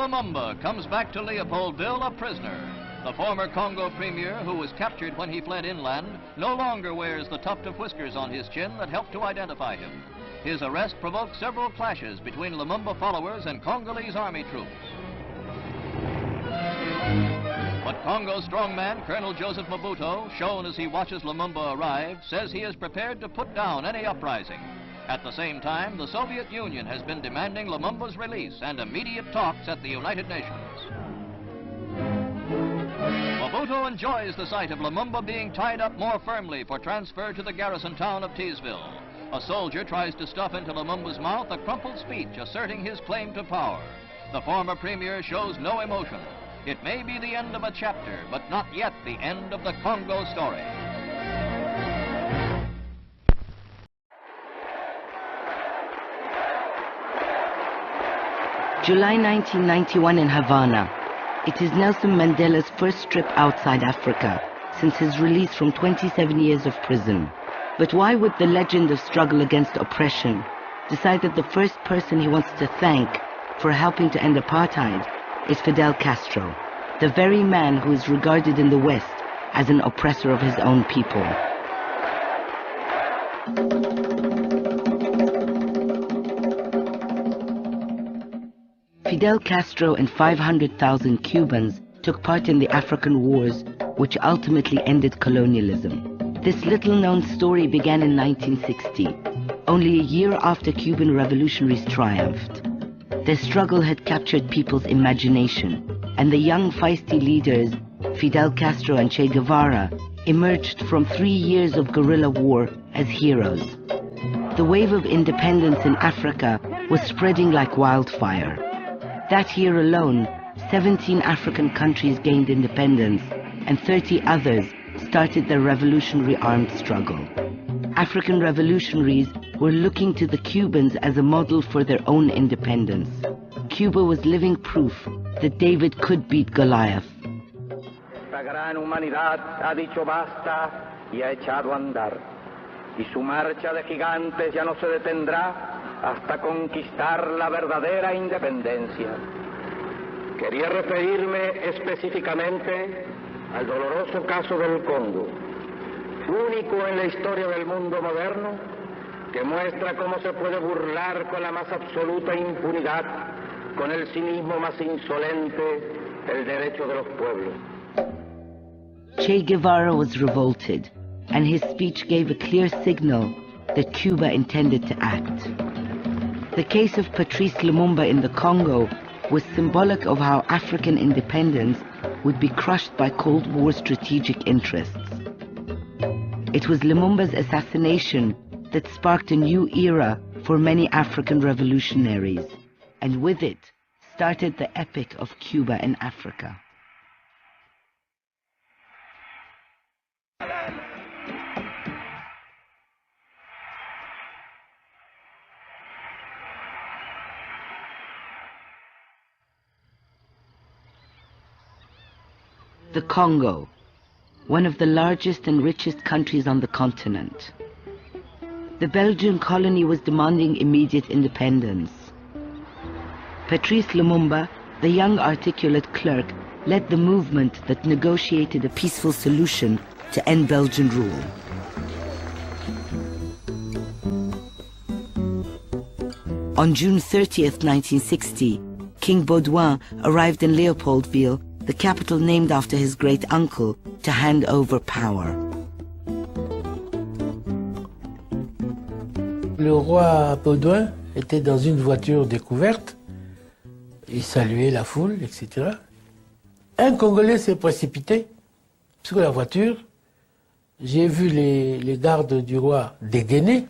Lumumba comes back to Leopoldville a prisoner. The former Congo premier, who was captured when he fled inland, no longer wears the tuft of whiskers on his chin that helped to identify him. His arrest provoked several clashes between Lumumba followers and Congolese army troops. But Congo's strongman, Colonel Joseph Mobutu, shown as he watches Lumumba arrive, says he is prepared to put down any uprising. At the same time, the Soviet Union has been demanding Lumumba's release and immediate talks at the United Nations. Mobutu enjoys the sight of Lumumba being tied up more firmly for transfer to the garrison town of Teesville. A soldier tries to stuff into Lumumba's mouth a crumpled speech asserting his claim to power. The former premier shows no emotion. It may be the end of a chapter, but not yet the end of the Congo story. July 1991 in Havana. It is Nelson Mandela's first trip outside Africa since his release from 27 years of prison. But why would the legend of struggle against oppression decide that the first person he wants to thank for helping to end apartheid is Fidel Castro, the very man who is regarded in the West as an oppressor of his own people? Fidel Castro and 500,000 Cubans took part in the African wars, which ultimately ended colonialism. This little-known story began in 1960, only a year after Cuban revolutionaries triumphed. Their struggle had captured people's imagination, and the young feisty leaders, Fidel Castro and Che Guevara, emerged from 3 years of guerrilla war as heroes. The wave of independence in Africa was spreading like wildfire. That year alone, 17 African countries gained independence, and 30 others started their revolutionary armed struggle. African revolutionaries were looking to the Cubans as a model for their own independence. Cuba was living proof that David could beat Goliath. La gran humanidad ha dicho basta y ha echado a andar, y su marcha de gigantes ya no se detendrá hasta conquistar la verdadera independencia. Quería referirme específicamente al doloroso caso del Congo, único en la historia del mundo moderno, que muestra cómo se puede burlar con la más absoluta impunidad, con el cinismo más insolente, el derecho de los pueblos. Che Guevara was revolted, and his speech gave a clear signal that Cuba intended to act. The case of Patrice Lumumba in the Congo was symbolic of how African independence would be crushed by Cold War strategic interests. It was Lumumba's assassination that sparked a new era for many African revolutionaries, and with it started the epic of Cuba and Africa. The Congo, one of the largest and richest countries on the continent. The Belgian colony was demanding immediate independence. Patrice Lumumba, the young articulate clerk, led the movement that negotiated a peaceful solution to end Belgian rule. On June 30th, 1960, King Baudouin arrived in Leopoldville, the capital named after his great uncle, to hand over power. Le roi Baudouin était dans une voiture découverte, il saluait la foule, etc. Un Congolais s'est précipité sur la voiture, j'ai vu les gardes du roi dégainer,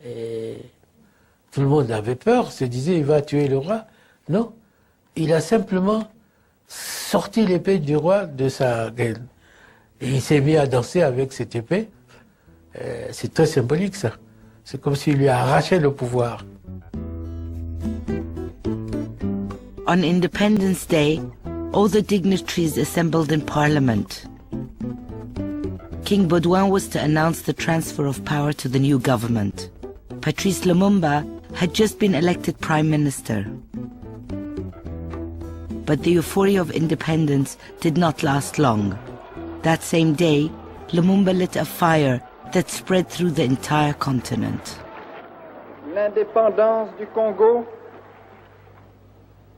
et tout le monde avait peur, se disait il va tuer le roi. Non, il a simplement sorti l'épée du roi de sa gaine. Et il s'est mis à danser avec cette épée. C'est très symbolique ça. C'est comme s'il lui arrachait le pouvoir. On Independence Day, all the dignitaries assembled in Parliament. King Baudouin was to announce the transfer of power to the new government. Patrice Lumumba had just been elected Prime Minister. but the euphoria of independence did not last long. That same day, Lumumba lit a fire that spread through the entire continent. L'indépendance du Congo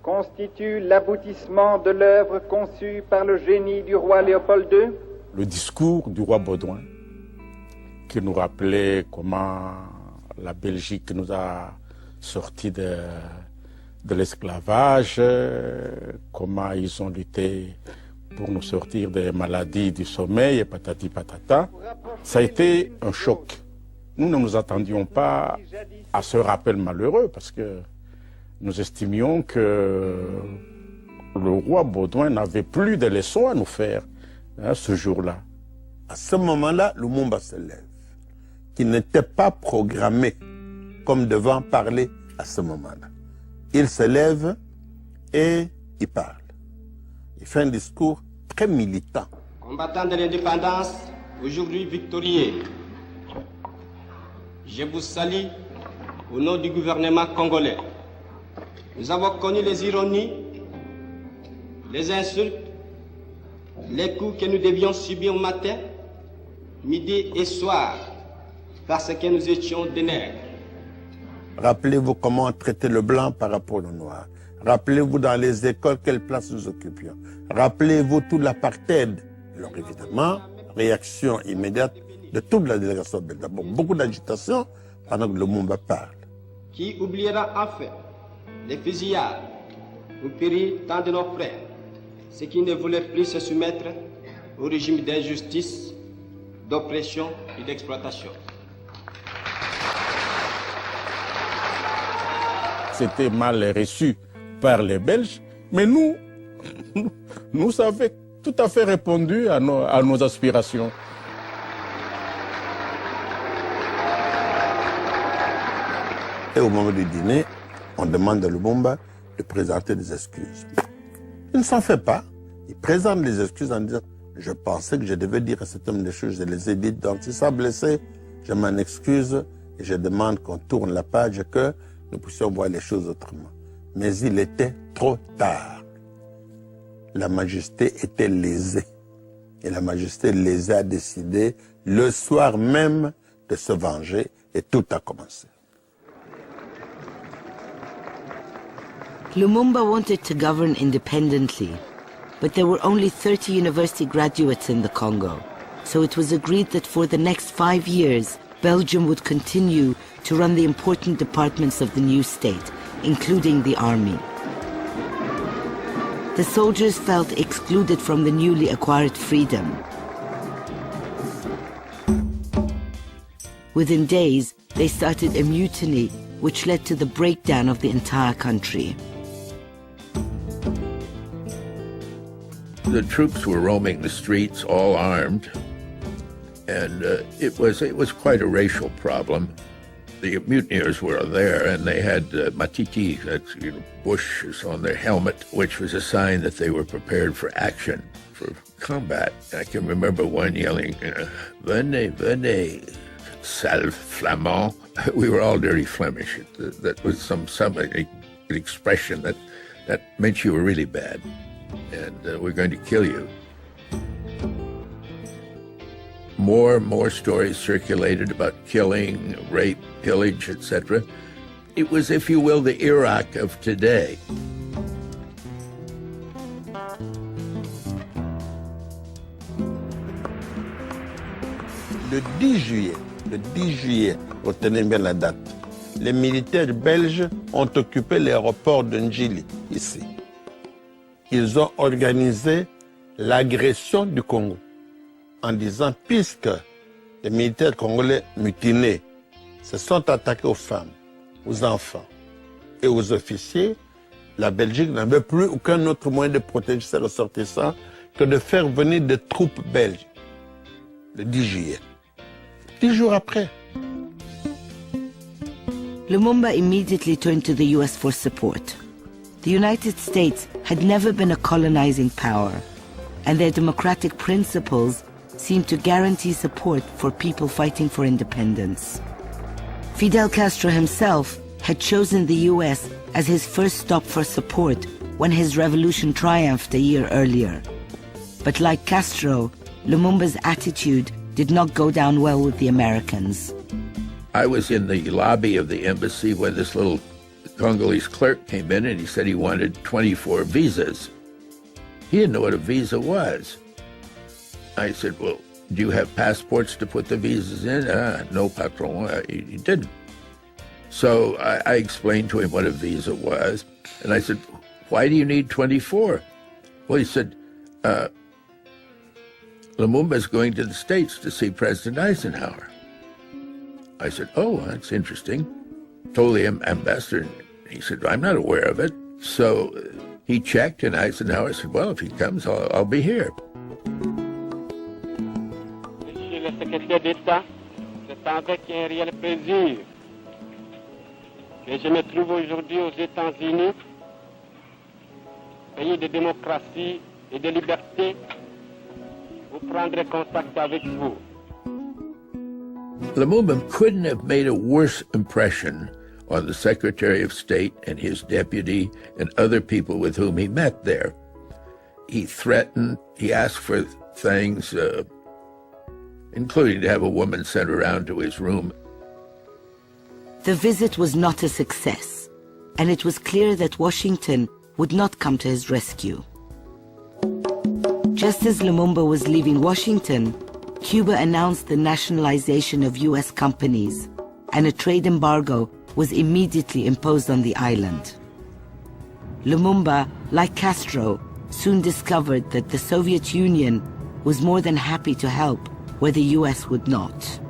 constitue l'aboutissement de l'œuvre conçue par le génie du roi Léopold II. Le discours du roi Baudouin, qui nous rappelait comment la Belgique nous a sortis de l'esclavage, comment ils ont lutté pour nous sortir des maladies du sommeil et patati patata. Ça a été un choc. Nous ne nous attendions pas à ce rappel malheureux parce que nous estimions que le roi Baudouin n'avait plus de leçons à nous faire ce jour-là. À ce moment-là, Lumumba se lève, qui n'était pas programmé comme devant parler à ce moment-là. Il se lève et il parle. Il fait un discours très militant. Combattant de l'indépendance, aujourd'hui victorieux, je vous salue au nom du gouvernement congolais. Nous avons connu les ironies, les insultes, les coups que nous devions subir matin, midi et soir, parce que nous étions des nègres. Rappelez-vous comment on traitait le blanc par rapport au noir. Rappelez-vous dans les écoles quelle place nous occupions. Rappelez-vous tout l'apartheid. Alors évidemment, réaction immédiate de toute la délégation belge. D'abord, beaucoup d'agitation pendant que Lumumba parle. Qui oubliera enfin les fusillades où périt tant de nos frères, ceux qui ne voulaient plus se soumettre au régime d'injustice, d'oppression et d'exploitation. C'était mal reçu par les Belges, mais nous avons tout à fait répondu à nos aspirations. Et au moment du dîner, on demande à Lumumba de présenter des excuses. Il ne s'en fait pas. Il présente les excuses en disant « Je pensais que je devais dire à cet homme des choses, je les ai dites, donc s'il s'est blessé, je m'en excuse et je demande qu'on tourne la page et que nous puissions voir les choses autrement. » Mais il était trop tard. La majesté était lésée. Et la majesté lésée a décidé le soir même de se venger et tout a commencé. Lumumba wanted to govern independently, but there were only 30 university graduates in the Congo, so it was agreed that for the next 5 years, Belgium would continue to run the important departments of the new state, including the army. The soldiers felt excluded from the newly acquired freedom. Within days, they started a mutiny, which led to the breakdown of the entire country. The troops were roaming the streets, all armed, and it was quite a racial problem. The mutineers were there, and they had matiti, that's bushes on their helmet, which was a sign that they were prepared for action, for combat. I can remember one yelling, "Venez, venez, sale flamand." We were all dirty Flemish. That was some an expression that meant you were really bad, and we're going to kill you. More stories circulated about killing, rape, pillage, etc. It was, if you will, the Iraq of today. Le 10 juillet, retenez bien la date, les militaires belges ont occupé l'aéroport de Njili, ici. Ils ont organisé l'agression du Congo en disant, puisque les militaires congolais mutinés se sont attaqués aux femmes, aux enfants et aux officiers, la Belgique n'avait plus aucun autre moyen de protéger ses ressortissants que de faire venir des troupes belges, le 10 juillet. 10 jours après. Lumumba immediately turned to the US for support. The United States had never been a colonizing power, and their democratic principles seemed to guarantee support for people fighting for independence. Fidel Castro himself had chosen the US as his first stop for support when his revolution triumphed a year earlier. But like Castro, Lumumba's attitude did not go down well with the Americans. I was in the lobby of the embassy when this little Congolese clerk came in and he said he wanted 24 visas. He didn't know what a visa was. I said, well, do you have passports to put the visas in? No, patron, he didn't. So I explained to him what a visa was, and I said, why do you need 24? Well, he said, Lumumba's going to the States to see President Eisenhower. I said, oh, that's interesting. Told the ambassador, he said, I'm not aware of it. So he checked, and Eisenhower said, well, if he comes, I'll be here. Monsieur le secrétaire d'État, c'est avec un réel plaisir que je me trouve aujourd'hui aux États-Unis, pays de démocratie et de liberté, pour prendre contact avec vous. Lumumba couldn't have made a worse impression on the Secretary of State and his deputy and other people with whom he met there. He threatened, he asked for things, including to have a woman sent around to his room. The visit was not a success, and it was clear that Washington would not come to his rescue. Just as Lumumba was leaving Washington, Cuba announced the nationalization of U.S. companies, and a trade embargo was immediately imposed on the island. Lumumba, like Castro, soon discovered that the Soviet Union was more than happy to help where the U.S. would not.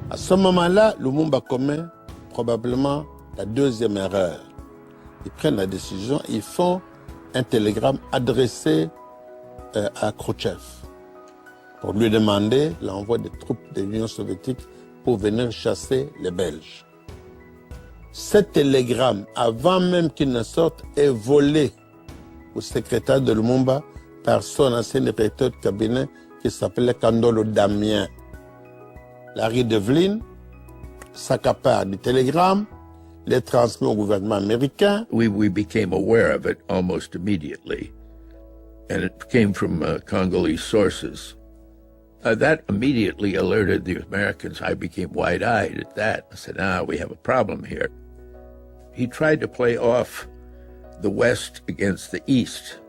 À ce moment-là, Lumumba commet probablement la deuxième erreur. Ils prennent la décision, ils font un télégramme adressé à Khrouchtchev pour lui demander l'envoi des troupes de l'Union soviétique pour venir chasser les Belges. Ce télégramme, avant même qu'il ne sorte, est volé au secrétaire de Lumumba par son ancien directeur de cabinet qui s'appelait Kandolo Damien. Larry Devlin s'accapare du télégramme, les transmet au gouvernement américain. We became aware of it almost immediately, and it came from Congolese sources. That immediately alerted the Americans. I became wide-eyed at that. I said, we have a problem here. He tried to play off the West against the East.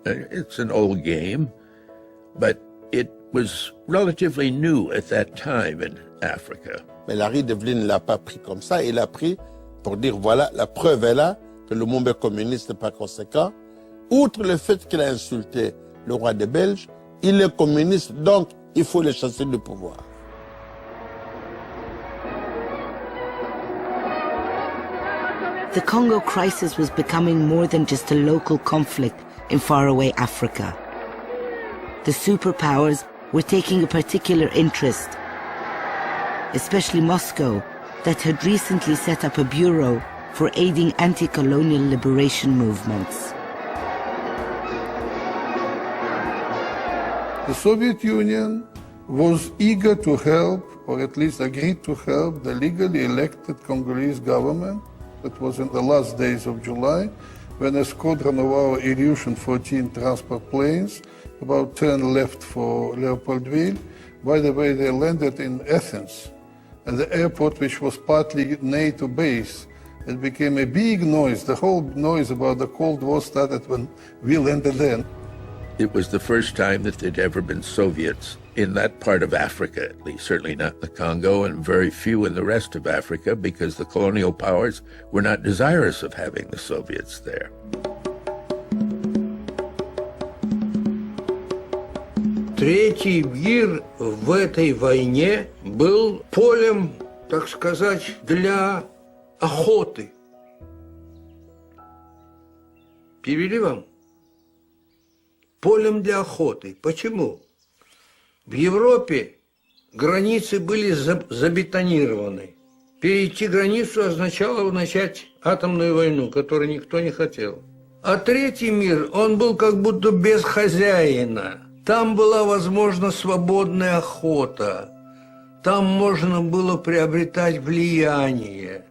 It's an old game, but it was relatively new at that time in Africa. Mais Larry Devlin ne l'a pas pris comme ça, il l'a pris pour dire, voilà, la preuve est là, que le monde est communiste par conséquent. Outre le fait qu'il a insulté le roi des Belges, il est communiste, donc il faut le chasser du pouvoir. The Congo crisis was becoming more than just a local conflict in faraway Africa. The superpowers were taking a particular interest, especially Moscow, that had recently set up a bureau for aiding anti-colonial liberation movements. The Soviet Union was eager to help, or at least agreed to help, the legally elected Congolese government. That was in the last days of July, when a squadron of our Ilyushin 14 transport planes, about 10 left for Leopoldville. By the way, they landed in Athens, at the airport, which was partly NATO base. It became a big noise. The whole noise about the Cold War started when we landed there. It was the first time that there'd ever been Soviets in that part of Africa, at least, certainly not the Congo, and very few in the rest of Africa, because the colonial powers were not desirous of having the Soviets there. Третий мир в этой войне был полем, так сказать, для охоты. Перевели вам? Полем для охоты. Почему? В Европе границы были забетонированы. Перейти границу означало начать атомную войну, которую никто не хотел. А третий мир, он был как будто без хозяина. Там была возможна свободная охота. Там можно было приобретать влияние.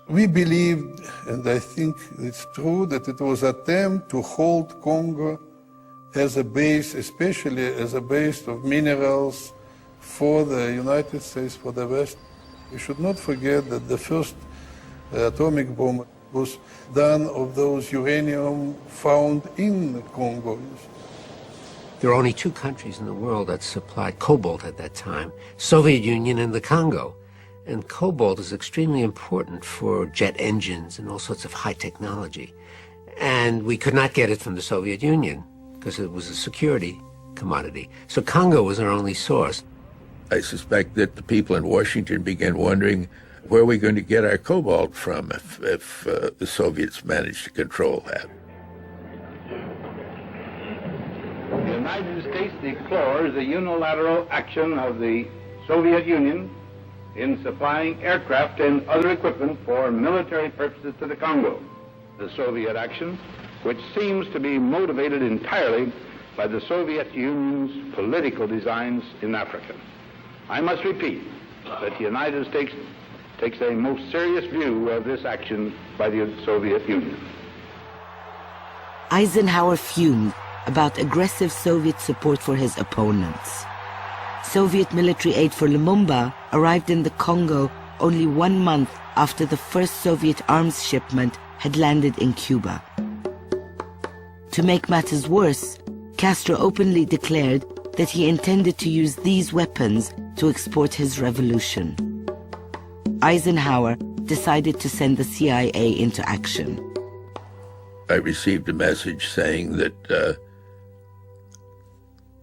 We believed, and I think it's true, that it was an attempt to hold Congo as a base, especially as a base of minerals for the United States, for the West. We should not forget that the first atomic bomb was done of those uranium found in Congo. There were only two countries in the world that supplied cobalt at that time, Soviet Union and the Congo. And cobalt is extremely important for jet engines and all sorts of high technology. And we could not get it from the Soviet Union because it was a security commodity. So Congo was our only source. I suspect that the people in Washington began wondering where are we going to get our cobalt from if the Soviets managed to control that. The United States deplores the unilateral action of the Soviet Union in supplying aircraft and other equipment for military purposes to the Congo. The Soviet action, which seems to be motivated entirely by the Soviet Union's political designs in Africa. I must repeat that the United States takes a most serious view of this action by the Soviet Union. Eisenhower fumed about aggressive Soviet support for his opponents. Soviet military aid for Lumumba arrived in the Congo only 1 month after the first Soviet arms shipment had landed in Cuba. To make matters worse, Castro openly declared that he intended to use these weapons to export his revolution. Eisenhower decided to send the CIA into action. I received a message saying that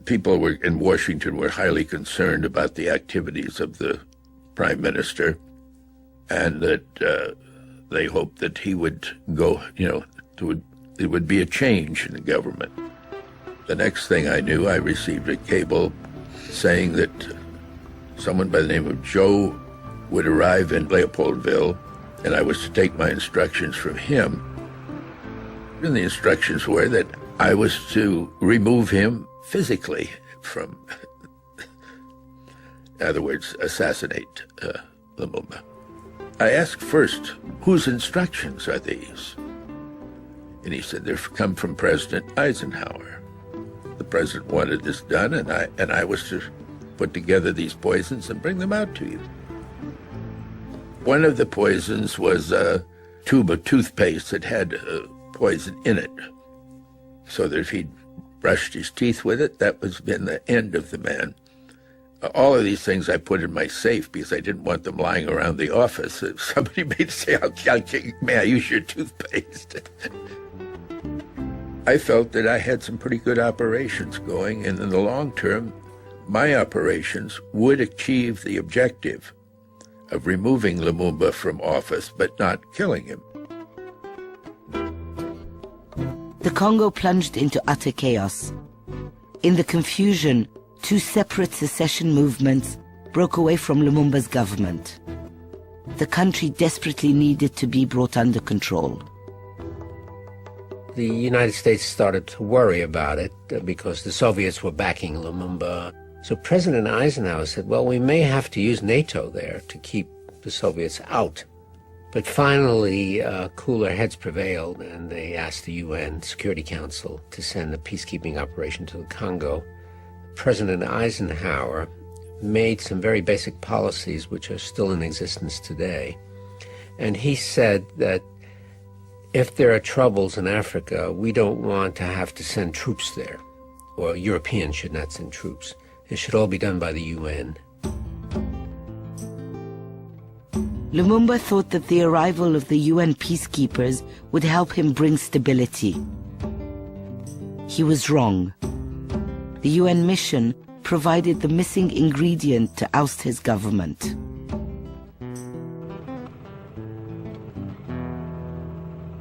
people in Washington were highly concerned about the activities of the Prime Minister, and that they hoped that he would go, it would be a change in the government. The next thing I knew, I received a cable saying that someone by the name of Joe would arrive in Leopoldville, and I was to take my instructions from him. And the instructions were that I was to remove him physically from, in other words, assassinate Lumumba. I asked first, whose instructions are these? And he said, they've come from President Eisenhower. The president wanted this done, and I was to put together these poisons and bring them out to you. One of the poisons was a tube of toothpaste that had poison in it, so that if he'd brushed his teeth with it, that was been the end of the man. All of these things I put in my safe because I didn't want them lying around the office. If somebody may say, may I use your toothpaste? I felt that I had some pretty good operations going, and in the long term, my operations would achieve the objective of removing Lumumba from office, but not killing him. The Congo plunged into utter chaos. In the confusion, two separate secession movements broke away from Lumumba's government. The country desperately needed to be brought under control. The United States started to worry about it because the Soviets were backing Lumumba. So President Eisenhower said, well, we may have to use NATO there to keep the Soviets out. But finally, cooler heads prevailed, and they asked the UN Security Council to send a peacekeeping operation to the Congo. President Eisenhower made some very basic policies which are still in existence today. And he said that if there are troubles in Africa, we don't want to have to send troops there, or Europeans should not send troops. It should all be done by the UN. Lumumba thought that the arrival of the UN peacekeepers would help him bring stability. He was wrong. The UN mission provided the missing ingredient to oust his government.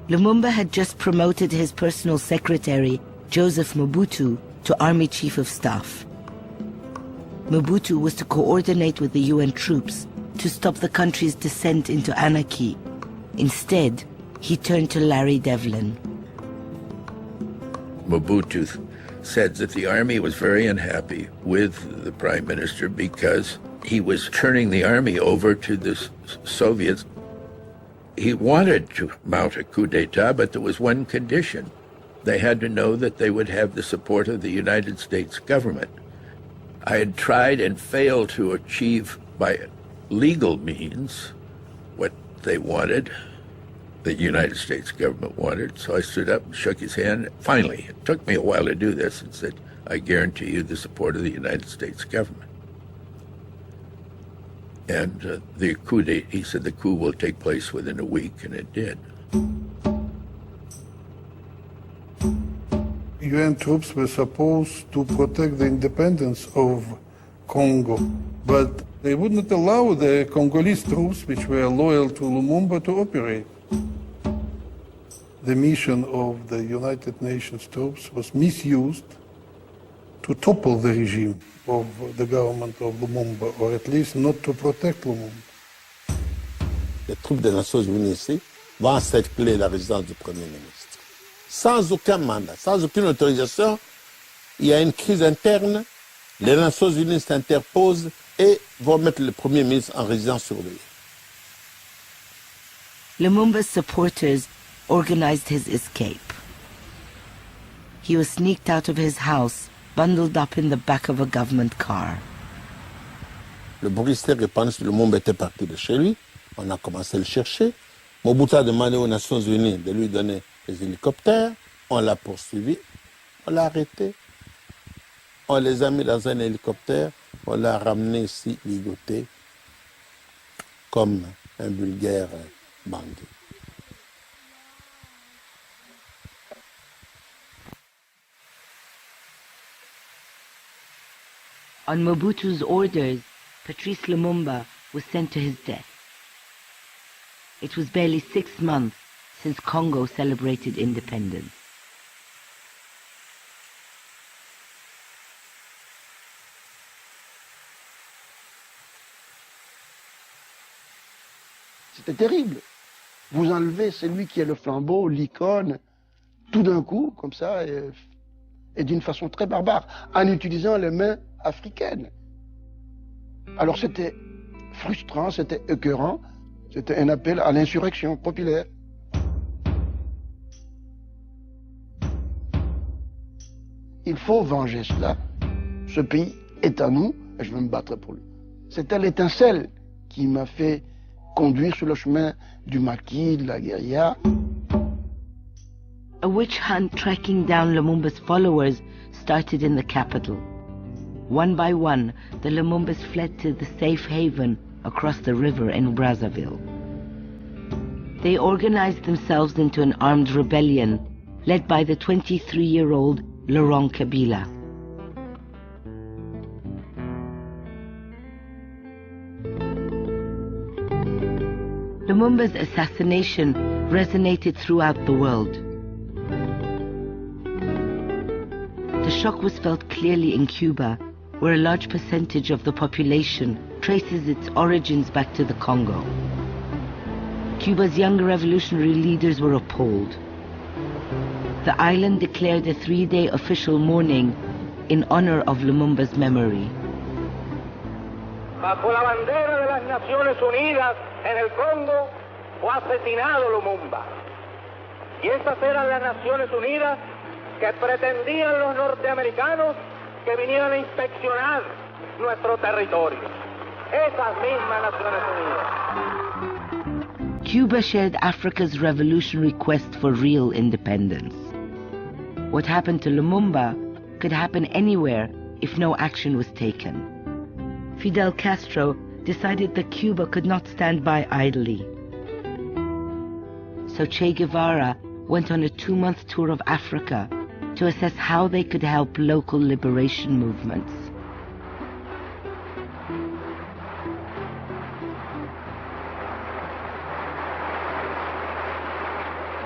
Lumumba had just promoted his personal secretary, Joseph Mobutu, to Army Chief of Staff. Mobutu was to coordinate with the UN troops to stop the country's descent into anarchy. Instead, he turned to Larry Devlin. Mobutu said that the army was very unhappy with the prime minister because he was turning the army over to the Soviets. He wanted to mount a coup d'etat, but there was one condition. They had to know that they would have the support of the United States government. I had tried and failed to achieve by legal means what they wanted, the United States government wanted. So I stood up and shook his hand. Finally, it took me a while to do this, and said, I guarantee you the support of the United States government. And he said the coup will take place within a week, and it did. UN troops were supposed to protect the independence of Congo, but they would not allow the Congolese troops, which were loyal to Lumumba, to operate. The mission of the United Nations troops was misused to topple the regime of the government of Lumumba, or at least not to protect Lumumba. Les troupes des Nations Unies ici vont encercler la résidence du Premier ministre. Sans aucun mandat, sans aucune autorisation, il y a une crise interne, les Nations Unies s'interposent et vont mettre le Premier ministre en résidence surveillée. Lumumba's supporters organized his escape. He was sneaked out of his house, bundled up in the back of a government car. Le bruit s'est répandu que Lumumba était parti de chez lui. On a commencé à le chercher. Mobutu a demandé aux Nations Unies de lui donner les hélicoptères. On l'a poursuivi. On l'a arrêté. On les a mis dans un hélicoptère. On l'a ramené ici, ligoté, comme un vulgaire bandit. On Mobutu's orders, Patrice Lumumba was sent to his death. It was barely 6 months since Congo celebrated independence. C'était terrible. Vous enlevez celui qui est le flambeau, l'icône, tout d'un coup, comme ça, et d'une façon très barbare, en utilisant les mains africaines. Alors c'était frustrant, c'était écœurant, c'était un appel à l'insurrection populaire. Il faut venger cela. Ce pays est à nous et je vais me battre pour lui. C'était l'étincelle qui m'a fait conduire sur le chemin du maquis, de la guérilla. A witch hunt tracking down Lumumba's followers started in the capital. One by one, the Lumumbas fled to the safe haven across the river in Brazzaville. They organized themselves into an armed rebellion led by the 23-year-old Laurent Kabila. Lumumba's assassination resonated throughout the world. The shock was felt clearly in Cuba, where a large percentage of the population traces its origins back to the Congo. Cuba's young revolutionary leaders were appalled. The island declared a 3-day official mourning in honor of Lumumba's memory. Bajo la bandera de las Naciones Unidas en el Congo fue asesinado Lumumba. Y esas eran las Naciones Unidas que pretendían los norteamericanos que vinieran a inspeccionar nuestro territorio. Esas mismas Naciones Unidas. Cuba shared Africa's revolutionary quest for real independence. What happened to Lumumba could happen anywhere if no action was taken. Fidel Castro decided that Cuba could not stand by idly. So Che Guevara went on a 2-month tour of Africa to assess how they could help local liberation movements.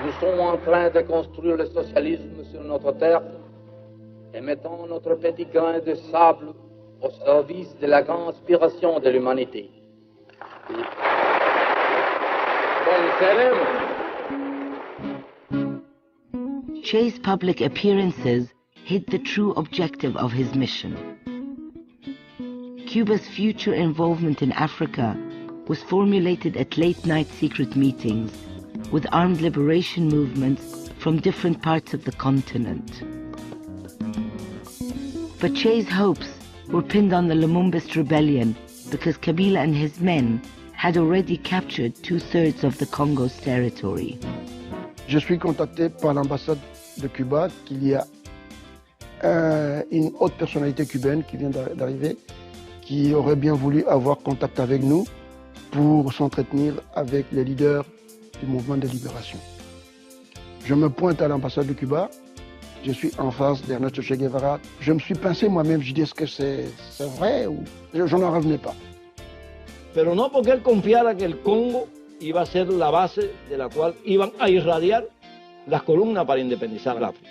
Nous sommes en train de construire le socialisme sur notre terre et mettons notre petit grain de sable au service de la grande inspiration de l'humanité. Che's public appearances hid the true objective of his mission. Cuba's future involvement in Africa was formulated at late-night secret meetings with armed liberation movements from different parts of the continent. But Che's hopes were pinned on the Lumumbist rebellion because Kabila and his men had already captured 2/3 of the Congo's territory. Je suis contacté par l'ambassade de Cuba qu'il y a une haute personnalité cubaine qui vient d'arriver, qui aurait bien voulu avoir contact avec nous pour s'entretenir avec les leaders du mouvement de libération. Je me pointe à l'ambassade de Cuba, je suis en face d'Ernesto Che Guevara. Je me suis pincé moi-même, je dis est-ce que c'est vrai ou je n'en revenais pas. Pero no porque él confiara que el Congo iba a ser la base de la cual iban a irradiar las columnas para independizar el África.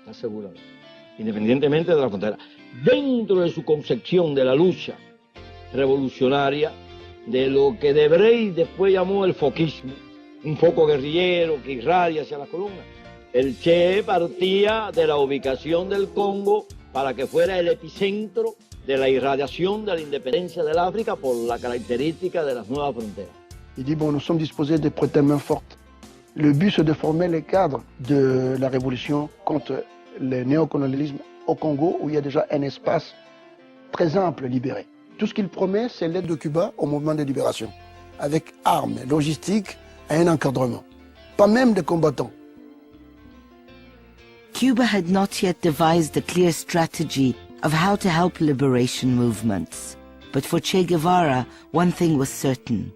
Está seguro. Independientemente de la frontera. Dentro de su concepción de la lucha revolucionaria, de lo que Debrey después llamó el foquismo, un foco guerrillero que irradia hacia las columnas, el Che partía de la ubicación del Congo para que fuera el epicentro de la irradiación de la independencia del África por la característica de las nuevas fronteras. Il dit, bon, nous sommes disposés de prêter main forte. Le but, c'est de former les cadres de la révolution contre le néocolonialisme au Congo, où il y a déjà un espace très ample libéré. Tout ce qu'il promet, c'est l'aide de Cuba au mouvement de libération, avec armes, logistique et un encadrement. Pas même de combattants. Cuba had not yet devised a clear strategy of how to help liberation movements. But for Che Guevara, one thing was certain.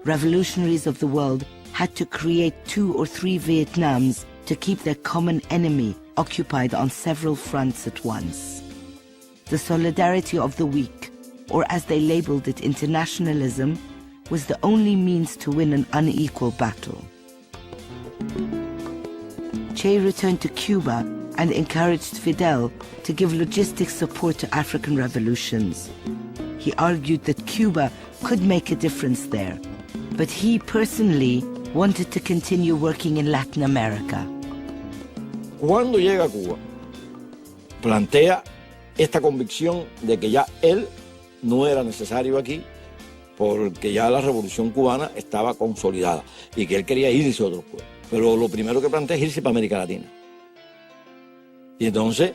Revolutionaries of the world had to create 2 or 3 Vietnams to keep their common enemy occupied on several fronts at once. The solidarity of the weak, or as they labeled it, internationalism, was the only means to win an unequal battle. Che returned to Cuba and encouraged Fidel to give logistic support to African revolutions. He argued that Cuba could make a difference there, but he personally wanted to continue working in Latin America. Cuando llega a Cuba, plantea esta convicción de que ya él no era necesario aquí porque ya la revolución cubana estaba consolidada y que él quería irse a otros pueblos. Pero lo primero que plantea es irse para América Latina. Y entonces,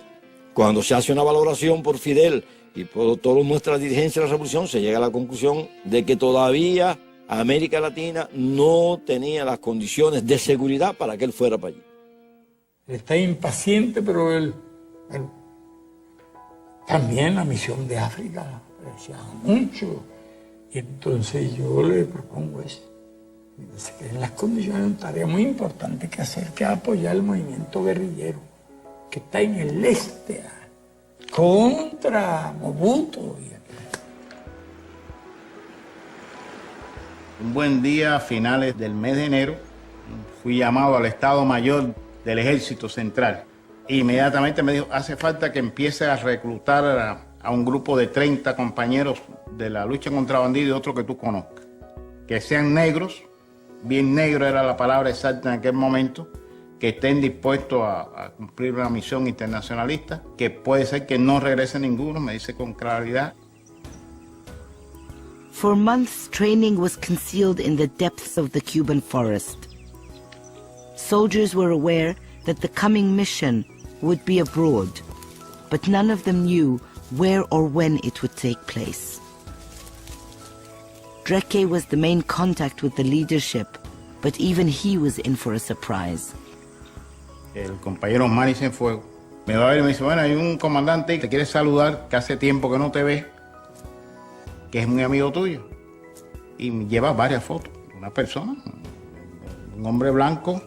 cuando se hace una valoración por Fidel y por toda nuestra dirigencia de la revolución, se llega a la conclusión de que todavía América Latina no tenía las condiciones de seguridad para que él fuera para allí. Está impaciente, pero él también la misión de África parecía mucho. Y entonces yo le propongo eso. Que en las condiciones de una tarea muy importante que hacer, que apoyar el movimiento guerrillero que está en el este contra Mobutu. Un buen día, a finales del mes de enero, fui llamado al Estado Mayor del Ejército Central. Inmediatamente me dijo, hace falta que empiece a reclutar a un grupo de 30 compañeros de la lucha contra bandidos y otros que tú conozcas. Que sean negros, bien negro era la palabra exacta en aquel momento, que estén dispuestos a cumplir una misión internacionalista, que puede ser que no regrese ninguno, me dice con claridad. For months, training was concealed in the depths of the Cuban forest. Soldiers were aware that the coming mission would be abroad, but none of them knew where or when it would take place. Dreke was the main contact with the leadership, but even he was in for a surprise. El compañero Manny Cienfuegos me va a ver y me dice, bueno, hay un comandante que te quiere saludar, que hace tiempo que no te ve, que es muy amigo tuyo. Y me lleva varias fotos. Una persona, un hombre blanco.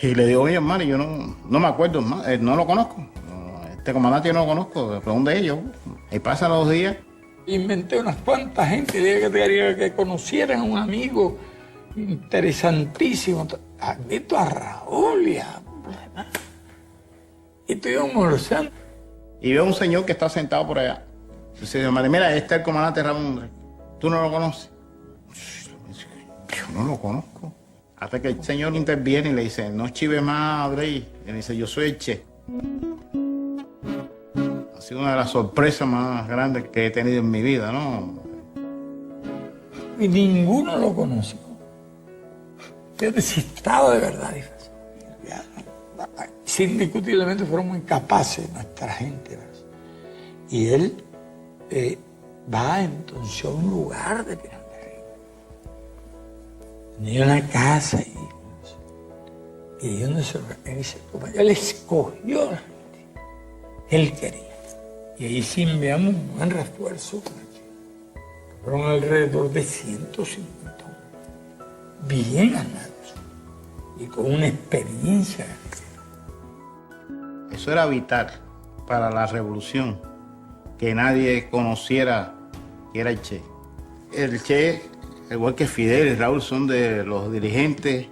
Y le digo, oye, hermano, yo no me acuerdo, no lo conozco. Este comandante yo no lo conozco, ¿de dónde es ellos? Y pasan los días. Inventé unas cuantas gente, quería que conocieran a un amigo interesantísimo. Invito a Raúl y estoy almorzando. Y veo un señor que está sentado por allá. Dice, mira, este es el comandante Ramón. ¿Tú no lo conoces? Yo no lo conozco. Hasta que el señor interviene y le dice, no chive más, Drey. Y le dice, yo soy el Che. Ha sido una de las sorpresas más grandes que he tenido en mi vida, ¿no? y ninguno lo conoció. Pero si estaba de verdad difícil. Indiscutiblemente fueron muy capaces nuestra gente. Y él va entonces a un lugar de piratería. Tenía una casa y donde se organiza. Él escogió la gente que él quería. Y ahí sí enviamos un buen refuerzo. Fueron alrededor de 150 bien armados y con una experiencia. Eso era vital para la revolución, que nadie conociera que era el Che. El Che, igual que Fidel y Raúl, son de los dirigentes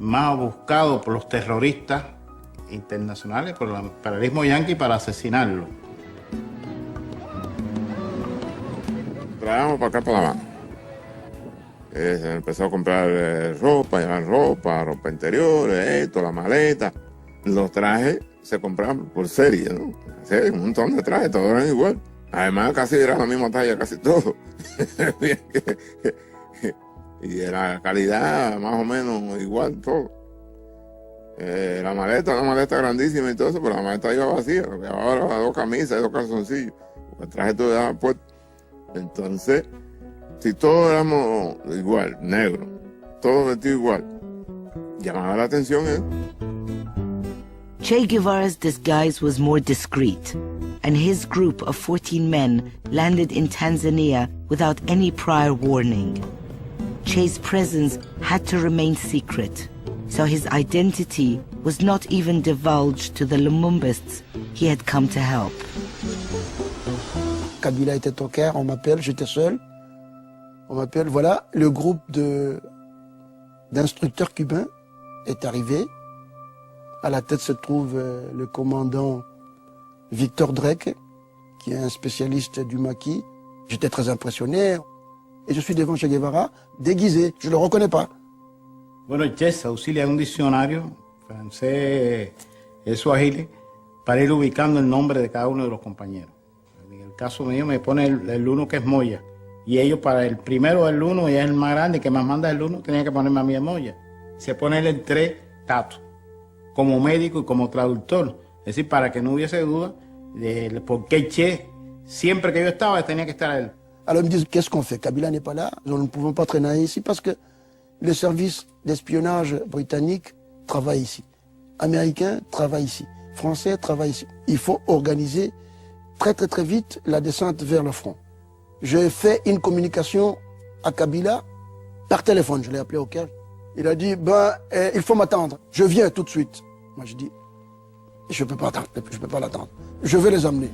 más buscados por los terroristas internacionales, por el imperialismo yanqui, para asesinarlo. Traíamos para acá para la mano. Se empezó a comprar ropa, llevar ropa interior, esto, la maleta. Los trajes se compraban por serie, ¿no? Serie, un montón de trajes, todos eran igual. Además, casi era la misma talla, casi todo. Y era calidad más o menos igual, todo. La maleta, una maleta grandísima y todo eso, pero la maleta iba vacía. Lo que llevaba era 2 camisas y 2 calzoncillos. Porque el traje todo estaba puesto. Entonces, si todos éramos igual, negros, todos vestidos igual, llamaba la atención eso. Che Guevara's disguise was more discreet, and his group of 14 men landed in Tanzania without any prior warning. Che's presence had to remain secret, so his identity was not even divulged to the Lumumbists he had come to help. Kabila était au Caire, on m'appelle, j'étais seul. On m'appelle, voilà, le groupe d'instructeurs cubains est arrivé. À la tête se trouve le commandant Victor Drake, qui est un spécialiste du maquis. J'étais très impressionné. Et je suis devant Che Guevara, déguisé, je ne le reconnais pas. Bueno, el Che se auxilia de un diccionario francés, swahili, para ir ubicando el nombre de cada uno de los compañeros. En el caso mío me pone el uno que es Moya. Y ellos para el primero del uno, y es el más grande, que más manda el uno, tenía que ponerme a mí el Moya. Se pone el 3, Tato, como médico y como traductor. Es decir, para que no hubiese duda de por qué Che, siempre que yo estaba, tenía que estar él. Alors ils me disent, qu'est-ce qu'on fait? Kabila n'est pas là, nous ne pouvons pas traîner ici parce que le service d'espionnage britannique travaille ici. Américain travaille ici. Français travaille ici. Il faut organiser très très très vite la descente vers le front. J'ai fait une communication à Kabila par téléphone, je l'ai appelé au Caire. Il a dit, il faut m'attendre, je viens tout de suite. Moi je dis, je ne peux pas attendre, je peux pas l'attendre. Je vais les amener.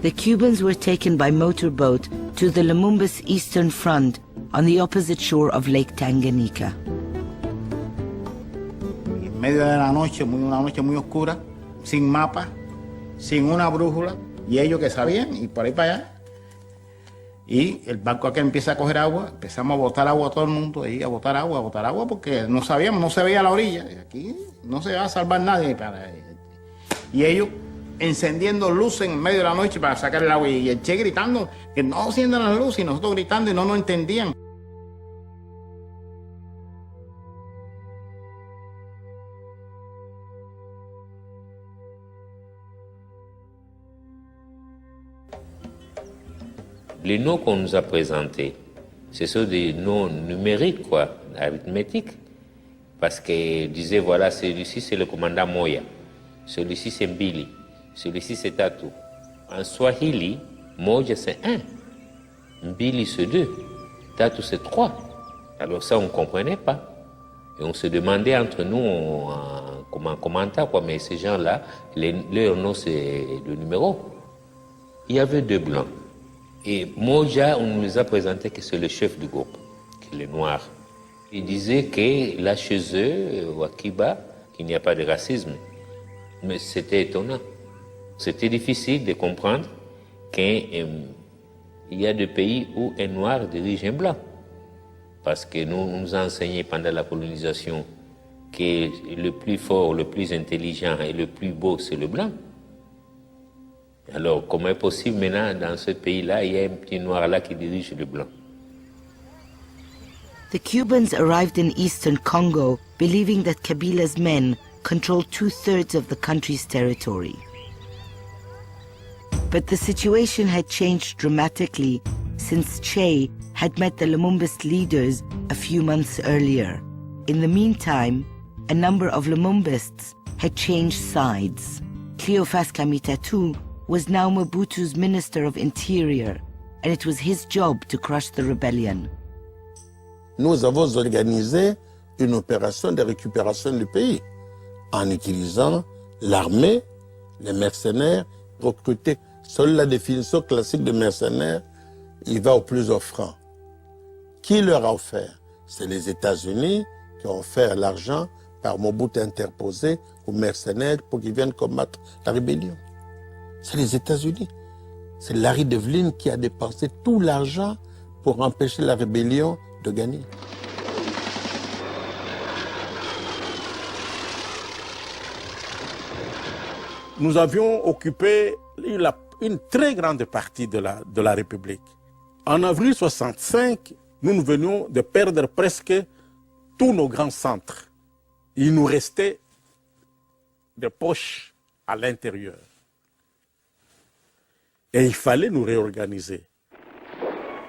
The Cubans were taken by motorboat to the Lumumba's Eastern Front on the opposite shore of Lake Tanganyika. En medio de la noche, una noche muy oscura, sin mapa, sin una brújula, y ellos que sabían, y por ahí para allá. Y el barco acá empieza a coger agua, empezamos a botar agua a todo el mundo, ahí a botar agua, porque no sabíamos, no se veía la orilla, y aquí no se va a salvar nadie. Y ellos encendiendo luces en medio de la noche para sacar el agua, y el Che gritando que no enciendan las luces, y nosotros gritando y no nos entendían. Les noms qu'on nous a présentés, ce sont des noms numériques, quoi, arithmétiques. Parce qu'ils disaient, voilà, celui-ci c'est le commandant Moya, celui-ci c'est Mbili, celui-ci c'est Tatu. En Swahili, Moya c'est 1, Mbili c'est 2, Tatu c'est 3. Alors ça, on ne comprenait pas. Et on se demandait entre nous, comme un commentaire, quoi, mais ces gens-là, leur nom c'est le numéro. Il y avait 2 blancs. Et Moja, on nous les a présentés que c'est le chef du groupe, qui est le noir. Il disait que là, chez eux, à Cuba, qu'il n'y a pas de racisme. Mais c'était étonnant. C'était difficile de comprendre qu'il y a des pays où un noir dirige un blanc. Parce que nous a enseigné pendant la colonisation que le plus fort, le plus intelligent et le plus beau, c'est le blanc. Alors, comment est possible maintenant, dans ce pays-là, il y a un petit noir là qui dirige le blanc? The Cubans arrived in eastern Congo believing that Kabila's men controlled 2/3 of the country's territory. But the situation had changed dramatically since Che had met the Lumumbist leaders a few months earlier. In the meantime, a number of Lumumbists had changed sides. Cleophas Kamitatu was now Mobutu's Minister of Interior, and it was his job to crush the rebellion. Nous avons organisé une opération de récupération du pays en utilisant l'armée, les mercenaires, recrutés. Seule la définition classique de mercenaire, il va au plus offrant. Qui leur a offert? C'est les États-Unis qui ont offert l'argent par Mobutu interposé aux mercenaires pour qu'ils viennent combattre la rébellion. C'est les États-Unis. C'est Larry Devlin qui a dépensé tout l'argent pour empêcher la rébellion de gagner. Nous avions occupé une très grande partie de la République. En avril 1965, nous venions de perdre presque tous nos grands centres. Il nous restait des poches à l'intérieur. Et il fallait nous réorganiser.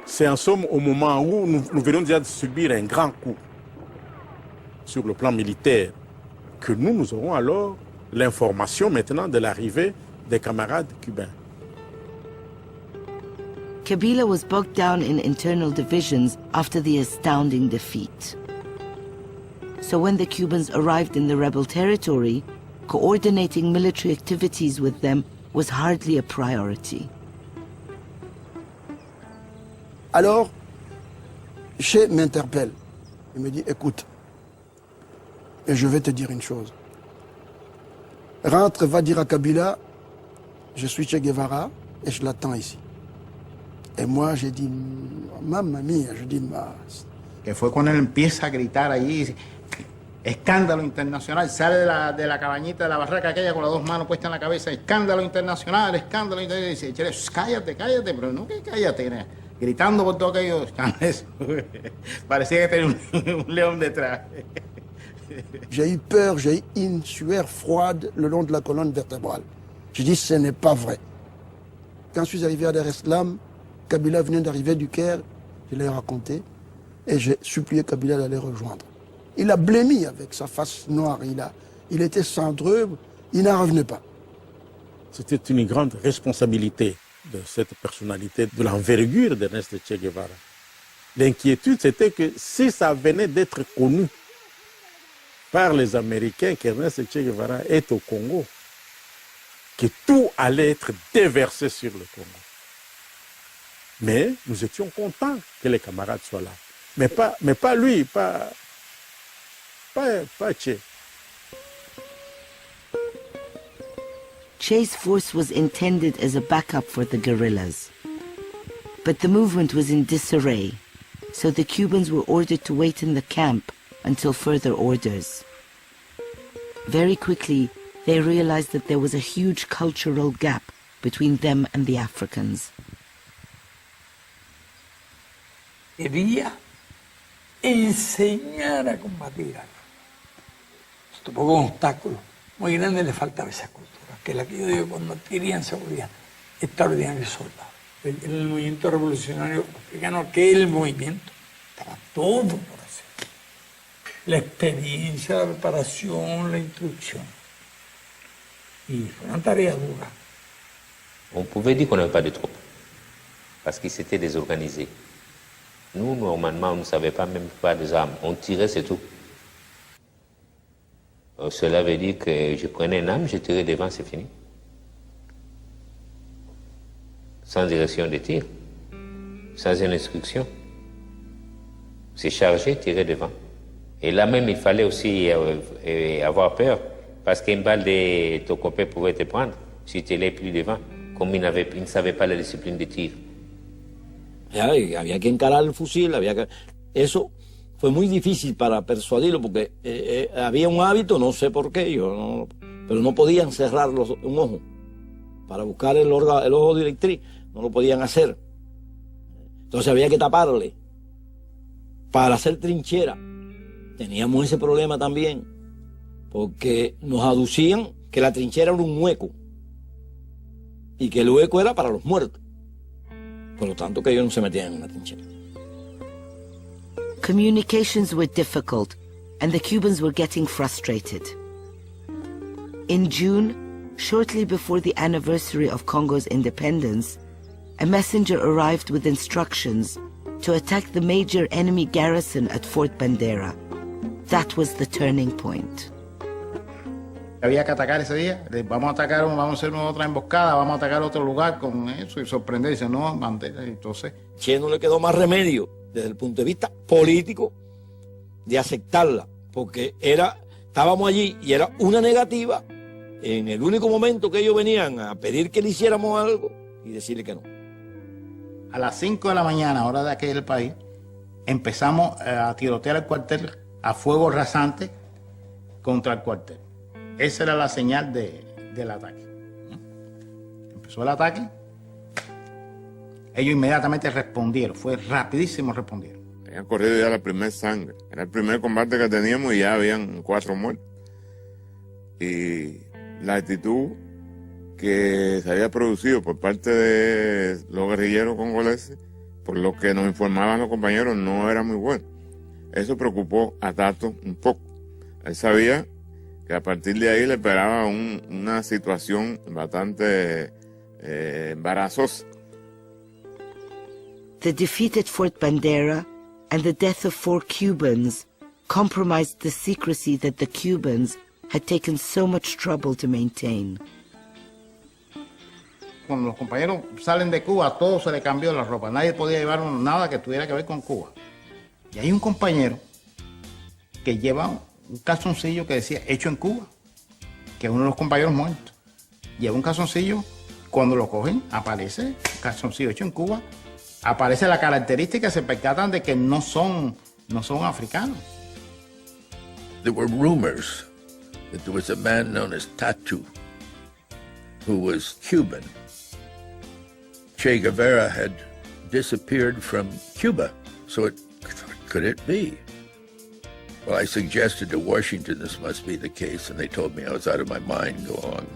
C'est en somme au moment où nous venions déjà de subir un grand coup sur le plan militaire que nous aurons alors l'information maintenant de l'arrivée des camarades cubains. Kabila was bogged down in internal divisions after the astounding defeat. So when the Cubans arrived in the rebel territory, coordinating military activities with them was hardly a priority. Alors, Che m'interpelle. Il me dit, écoute, et je vais te dire une chose. Rentre, va dire à Kabila, je suis Che Guevara et je l'attends ici. Et moi, j'ai dit, mamma mia, je dis, que fue cuando él empieza a gritar allí, escándalo internacional, sale de la cabañita, de la barraca aquella con las dos manos puestas en la cabeza, escándalo internacional, y dice, Che, cállate, pero no que cállate, gritando por todo aquello, parecía que tenía un león detrás. J'ai eu peur, j'ai eu une sueur froide le long de la colonne vertébrale. J'ai dit, ce n'est pas vrai. Quand je suis arrivé à Dar es Salaam, Kabila venait d'arriver du Caire, je l'ai raconté, et j'ai supplié Kabila d'aller rejoindre. Il a blêmi avec sa face noire, il était cendreux, il n'en revenait pas. C'était une grande responsabilité de cette personnalité, de l'envergure d'Ernest Che Guevara. L'inquiétude, c'était que si ça venait d'être connu par les Américains qu'Ernest Che Guevara est au Congo, que tout allait être déversé sur le Congo. Mais nous étions contents que les camarades soient là. Mais pas lui, pas Che. Che's force was intended as a backup for the guerrillas. But the movement was in disarray, so the Cubans were ordered to wait in the camp until further orders. Very quickly, they realized that there was a huge cultural gap between them and the Africans. Quería enseñar a combatir algo. Se topó con obstáculos muy grandes, le faltaba esa cultura, que es la que yo digo cuando adquirían seguridad, extraordinarios soldados. El movimiento revolucionario africano, aquel movimiento, estaba todo por hacer. La experiencia, la preparación, la instrucción. Y fue una tarea dura. On pouvait dire qu'on n'avait pas de troupes, parce qu'ils s'étaient désorganisés. Nous, normalement, on ne savait pas même pas des armes. On tirait, c'est tout. Cela veut dire que je prenais une arme, je tirais devant, c'est fini. Sans direction de tir, sans une instruction. C'est chargé, tirer devant. Et là même, il fallait aussi avoir peur, parce qu'une balle de ton copain pouvait te prendre si tu n'allais plus devant, comme il ne savait pas la discipline de tir. Había que encarar el fusil, eso fue muy difícil para persuadirlo porque había un hábito, no sé por qué, pero no podían cerrar un ojo. para buscar el ojo directriz, no lo podían hacer. Entonces había que taparle. Para hacer trinchera, teníamos ese problema también, porque nos aducían que la trinchera era un hueco, y que el hueco era para los muertos. Por lo tanto, que ellos no se metían en una trinchera. Communications were difficult, and the Cubans were getting frustrated. In June, shortly before the anniversary of Congo's independence, a messenger arrived with instructions to attack the major enemy garrison at Fort Bandera. That was the turning point. Había que atacar ese día, vamos a atacar, vamos a hacer otra emboscada, vamos a atacar otro lugar con eso y sorprender, dice, no, Bandera, entonces... Che, no le quedó más remedio, desde el punto de vista político, de aceptarla, porque estábamos allí y era una negativa en el único momento que ellos venían a pedir que le hiciéramos algo y decirle que no. A las 5 de la mañana, hora de aquí del país, empezamos a tirotear el cuartel a fuego rasante contra el cuartel. Esa era la señal del ataque. Empezó el ataque, ellos inmediatamente respondieron, fue rapidísimo respondieron. Habían corrido ya la primera sangre, era el primer combate que teníamos y ya habían 4 muertos. Y la actitud que se había producido por parte de los guerrilleros congoleses, por lo que nos informaban los compañeros, no era muy bueno. Eso preocupó a Tato un poco. Él sabía que a partir de ahí le esperaba una situación bastante embarazosa. The defeat at Fort Bandera and the death of 4 Cubans compromised the secrecy that the Cubans had taken so much trouble to maintain. Cuando los compañeros salen de Cuba, a todos se les cambió la ropa. Nadie podía llevar nada que tuviera que ver con Cuba. Y hay un compañero que lleva un calzoncillo que decía hecho en Cuba, que es uno de los compañeros muertos. Lleva un calzoncillo, cuando lo cogen, aparece un calzoncillo hecho en Cuba, aparece la característica, se percatan de que no son africanos. There were rumors that there was a man known as Tatu who was Cuban. Che Guevara had disappeared from Cuba, so could it be? Well, I suggested to Washington this must be the case, and they told me I was out of my mind. Go on,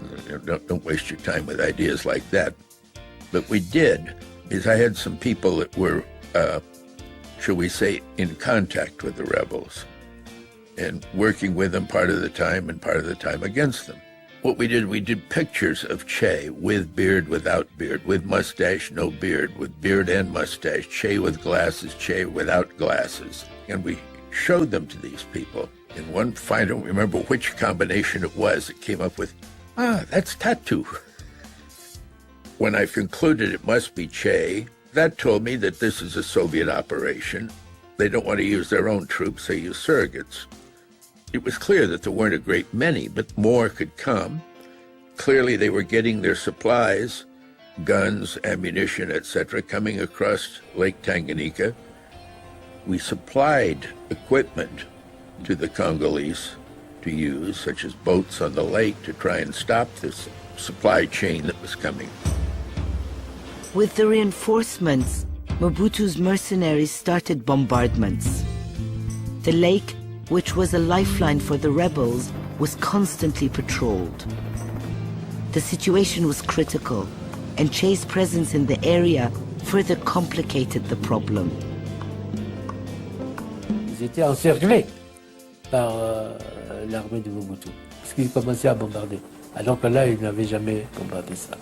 don't waste your time with ideas like that. But we did, is I had some people that were, shall we say, in contact with the rebels, and working with them part of the time and part of the time against them. What we did pictures of Che with beard, without beard, with mustache, no beard, with beard and mustache, Che with glasses, Che without glasses. And we showed them to these people. And one, I don't remember which combination it was, it came up with, that's Tatu. When I concluded it must be Che, that told me that this is a Soviet operation. They don't want to use their own troops, they use surrogates. It was clear that there weren't a great many, but more could come. Clearly they were getting their supplies, guns, ammunition, etc., coming across Lake Tanganyika. We supplied equipment to the Congolese to use, such as boats on the lake, to try and stop this supply chain that was coming. With the reinforcements, Mobutu's mercenaries started bombardments. The lake, which was a lifeline for the rebels, was constantly patrolled. The situation was critical, and Che's presence in the area further complicated the problem. Ils étaient encerclés par l'armée de Mobutu, parce qu'ils commençaient à bombarder. Alors que là, ils n'avaient jamais bombardé ça.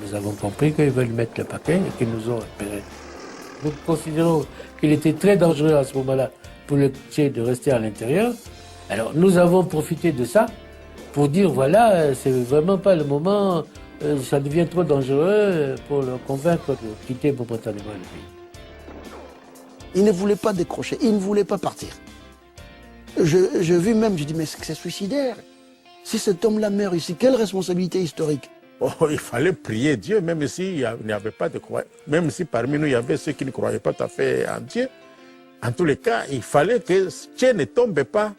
Nous avons compris qu'ils veulent mettre le paquet et qu'ils nous ont repérés. Nous considérons qu'il était très dangereux à ce moment-là pour le Che de rester à l'intérieur. Alors nous avons profité de ça pour dire voilà, c'est vraiment pas le moment, ça devient trop dangereux pour le convaincre de quitter momentanément le pays. Il ne voulait pas décrocher, il ne voulait pas partir. J'ai vu même, je dis mais c'est suicidaire. Si cet homme-là meurt ici, quelle responsabilité historique? Oh, il fallait prier Dieu, même s'il n'y avait pas de croyants, même si parmi nous il y avait ceux qui ne croyaient pas tout à fait en Dieu. En tous les cas, il fallait que Che ne tombe pas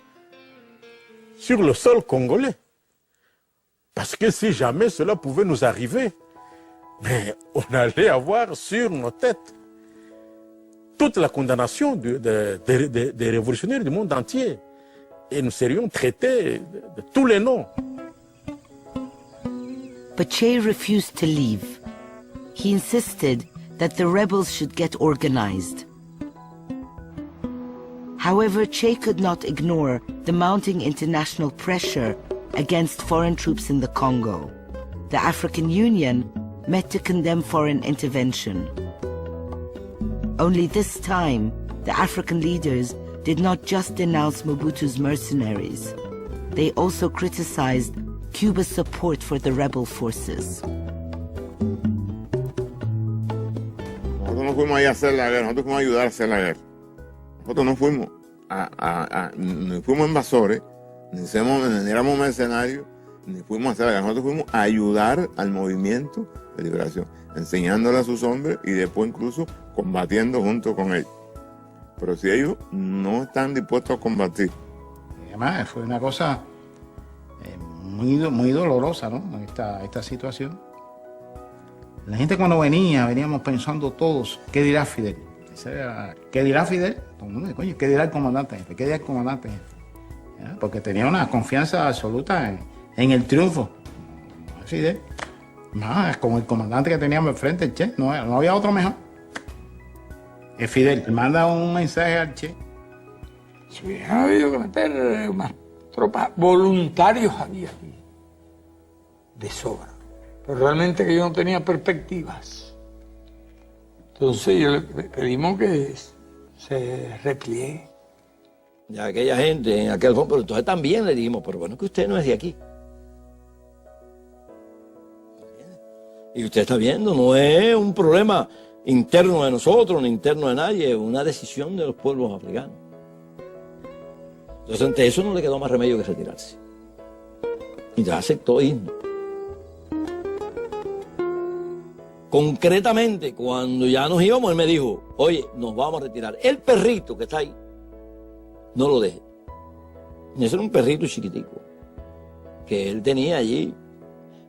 sur le sol congolais. Parce que si jamais cela pouvait nous arriver, mais on allait avoir sur nos têtes toute la condamnation des révolutionnaires du monde entier. Et nous serions traités de tous les noms. But Che refused to leave. He insisted that the rebels should get organized. However, Che could not ignore the mounting international pressure against foreign troops in the Congo. The African Union met to condemn foreign intervention. Only this time, the African leaders did not just denounce Mobutu's mercenaries. They also criticized Cuba's support for the rebel forces. Nosotros no fuimos ahí a hacer la guerra, nosotros fuimos a ayudar a hacer la guerra. Nosotros no fuimos ni fuimos invasores, ni éramos mercenarios, ni fuimos a hacer la guerra. Nosotros fuimos a ayudar al movimiento de liberación, enseñándole a sus hombres y después incluso combatiendo junto con ellos. Pero si ellos no están dispuestos a combatir. Además, fue una cosa muy dolorosa, ¿no? Esta situación. La gente cuando veníamos pensando todos, ¿qué dirá Fidel? ¿Qué dirá Fidel? Coño, ¿qué dirá el comandante jefe? ¿Qué dirá el comandante jefe? ¿Ya? Porque tenía una confianza absoluta en el triunfo. Fidel. Más, con el comandante que teníamos enfrente, el Che, no había otro mejor. Es Fidel, manda un mensaje al Che. Si hubiera habido que meter unas tropas, voluntarios había aquí, de sobra. Pero realmente que yo no tenía perspectivas. Entonces yo le pedimos que se repliegue. Y aquella gente en aquel fondo, pero entonces también le dijimos, pero bueno, que usted no es de aquí. Y usted está viendo, no es un problema interno de nosotros, ni interno de nadie, es una decisión de los pueblos africanos. Entonces ante eso no le quedó más remedio que retirarse. Y ya aceptó irnos. Concretamente, cuando ya nos íbamos, él me dijo, oye, nos vamos a retirar. El perrito que está ahí, no lo deje. Y ese era un perrito chiquitico que él tenía allí.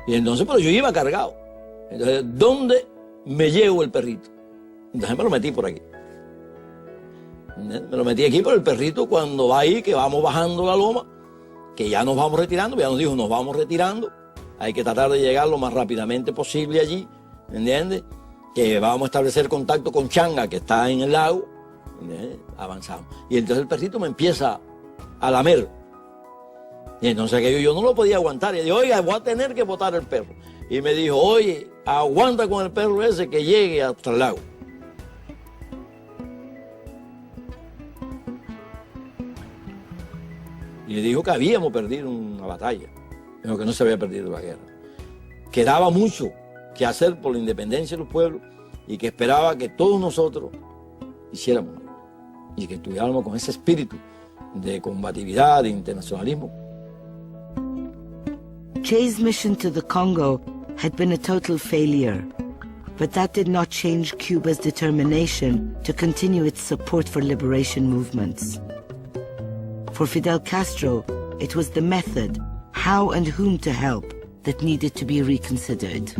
Y entonces, pero yo iba cargado. Entonces, ¿dónde me llevo el perrito? Entonces me lo metí por aquí. Me lo metí aquí por el perrito cuando va ahí, que vamos bajando la loma, que ya nos vamos retirando, ya nos dijo, nos vamos retirando. Hay que tratar de llegar lo más rápidamente posible allí, ¿entiendes? Que vamos a establecer contacto con Changa, que está en el lago, ¿entiendes? Avanzamos. Y entonces el perrito me empieza a lamer. Y entonces aquello yo no lo podía aguantar. Y dije, oiga, voy a tener que botar el perro. Y me dijo, oye, aguanta con el perro ese que llegue hasta el lago. Y le dijo que habíamos perdido una batalla, pero que no se había perdido la guerra. Quedaba mucho que hacer por la independencia de los pueblos y que esperaba que todos nosotros hiciéramos y que estuviéramos con ese espíritu de combatividad, de internacionalismo. Che's mission to the Congo had been a total failure, but that did not change Cuba's determination to continue its support for liberation movements. For Fidel Castro, it was the method, how and whom to help, that needed to be reconsidered.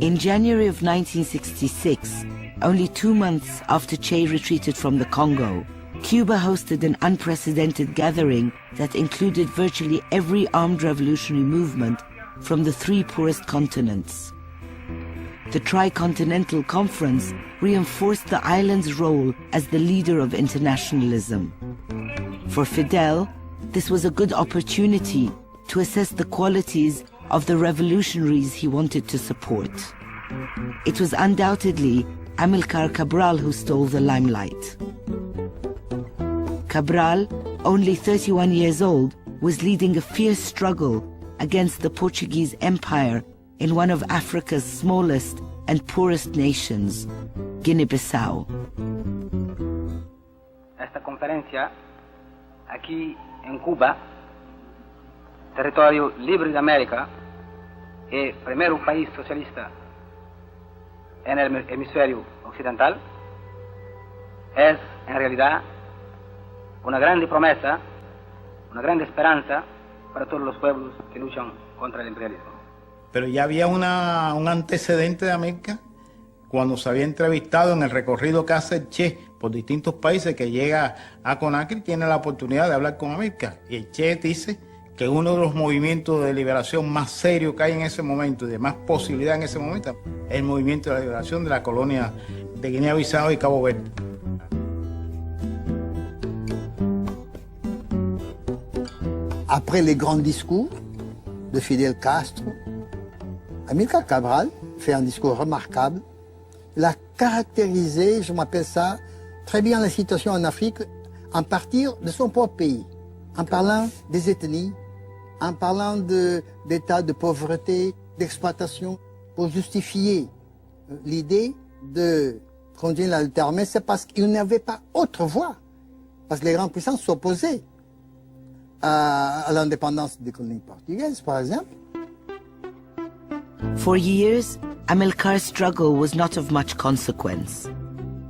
In January of 1966, only 2 months after Che retreated from the Congo, Cuba hosted an unprecedented gathering that included virtually every armed revolutionary movement from the 3 poorest continents. The Tricontinental Conference reinforced the island's role as the leader of internationalism. For Fidel, this was a good opportunity to assess the qualities of the revolutionaries he wanted to support. It was undoubtedly Amilcar Cabral who stole the limelight. Cabral, only 31 years old, was leading a fierce struggle against the Portuguese Empire in one of Africa's smallest and poorest nations, Guinea-Bissau. Esta conferencia, aquí en Cuba, territorio libre de América, y primer país socialista en el hemisferio occidental es en realidad una grande promesa, una grande esperanza para todos los pueblos que luchan contra el imperialismo. Pero ya había un antecedente de América cuando se había entrevistado en el recorrido que hace el Che por distintos países, que llega a Conakry y tiene la oportunidad de hablar con América. Y el Che dice que uno de los movimientos de liberación más serios que hay en ese momento y de más posibilidad en ese momento es el movimiento de la liberación de la colonia de Guinea-Bissau y Cabo Verde. Après les grands discours de Fidel Castro, Amílcar Cabral fait un discours remarquable. Il a caractérisé, je m'appelle ça, très bien la situation en Afrique à partir de son propre pays, en parlant des ethnies, en parlant d'états de pauvreté, d'exploitation, pour justifier l'idée de continuer la lutte armée, c'est parce qu'il n'y avait pas autre voie, parce que les grandes puissances s'opposaient à l'indépendance des colonies portugaises, par exemple. For years, Amilcar's struggle was not of much consequence.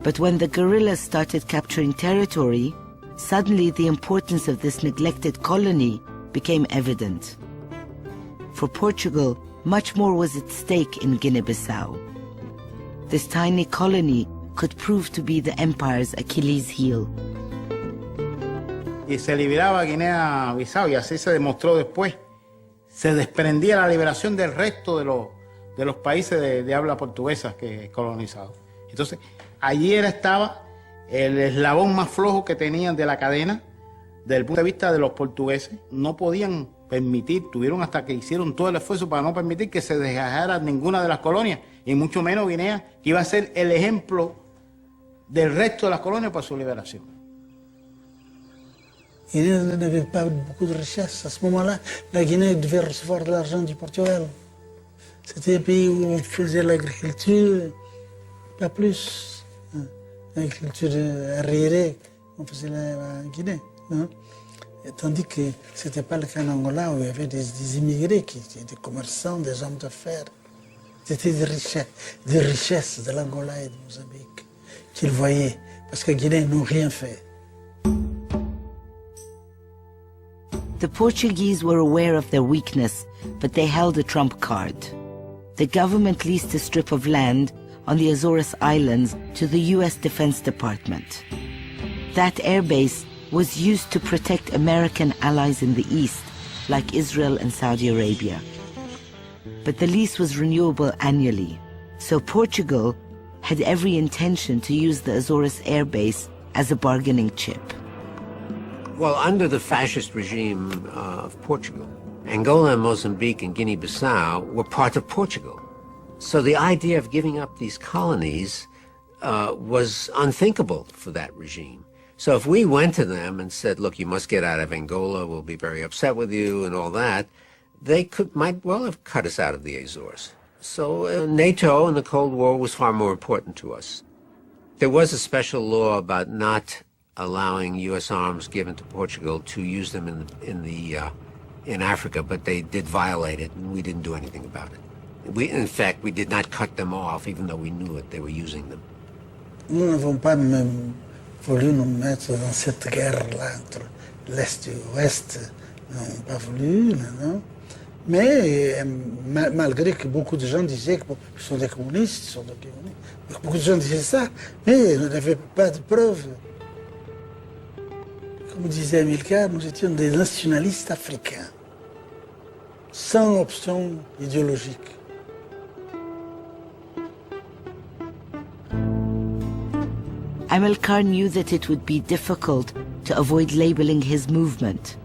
But when the guerrillas started capturing territory, suddenly the importance of this neglected colony became evident. For Portugal, much more was at stake in Guinea-Bissau. This tiny colony could prove to be the empire's Achilles heel. Y se liberaba Guinea-Bissau, y así se demostró después. Se desprendía la liberación del resto de los países de habla portuguesa que colonizados. Entonces, allí estaba el eslabón más flojo que tenían de la cadena, desde el punto de vista de los portugueses. No podían permitir, tuvieron hasta que hicieron todo el esfuerzo para no permitir que se dejara ninguna de las colonias, y mucho menos Guinea, que iba a ser el ejemplo del resto de las colonias para su liberación. Il n'avait pas beaucoup de richesses. À ce moment-là, la Guinée devait recevoir de l'argent du Portugal. C'était un pays où on faisait l'agriculture, pas plus. L'agriculture arriérée, on faisait la Guinée. Hein? Et tandis que ce n'était pas le cas en Angola, où il y avait des immigrés qui étaient des commerçants, des hommes d'affaires. C'était des richesses de l'Angola et de Mozambique qu'ils voyaient, parce que Guinée n'ont rien fait. The Portuguese were aware of their weakness, but they held a trump card. The government leased a strip of land on the Azores Islands to the US Defense Department. That airbase was used to protect American allies in the east, like Israel and Saudi Arabia. But the lease was renewable annually, so Portugal had every intention to use the Azores airbase as a bargaining chip. Well, under the fascist regime of Portugal, Angola and Mozambique and Guinea-Bissau were part of Portugal. So the idea of giving up these colonies was unthinkable for that regime. So if we went to them and said, look, you must get out of Angola, we'll be very upset with you and all that, they might well have cut us out of the Azores. So NATO in the Cold War was far more important to us. There was a special law about not allowing U.S. arms given to Portugal to use them in Africa, but they did violate it, and we didn't do anything about it. In fact, we did not cut them off, even though we knew it, they were using them. Nous n'avons pas même voulu nous mettre dans cette guerre-là entre l'Est et l'Ouest. Nous n'avons pas voulu, non. Mais malgré que beaucoup de gens disaient qu'ils sont des communistes, beaucoup de gens disaient ça, mais ils n'avaient pas de preuves. Comme disait Amilcar, nous étions des nationalistes africains, sans option idéologique. Amilcar knew that it would be difficult to avoid labeling his movement,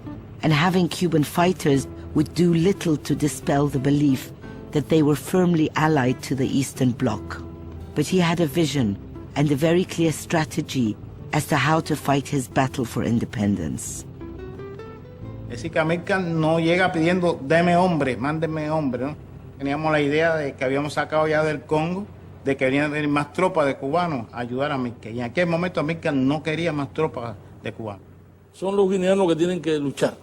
and having Cuban fighters would do little to dispel the belief that they were firmly allied to the Eastern Bloc. But he had a vision and a very clear strategy as to how to fight his battle for independence. Es decir, que América no llega pidiendo, deme hombre, mándenme hombre, ¿no? Teníamos la idea de que habíamos sacado ya del Congo, de que venían a venir más tropas de cubanos a ayudar a América. Y en aquel momento América no quería más tropas de cubanos. Son los guineanos que tienen que luchar.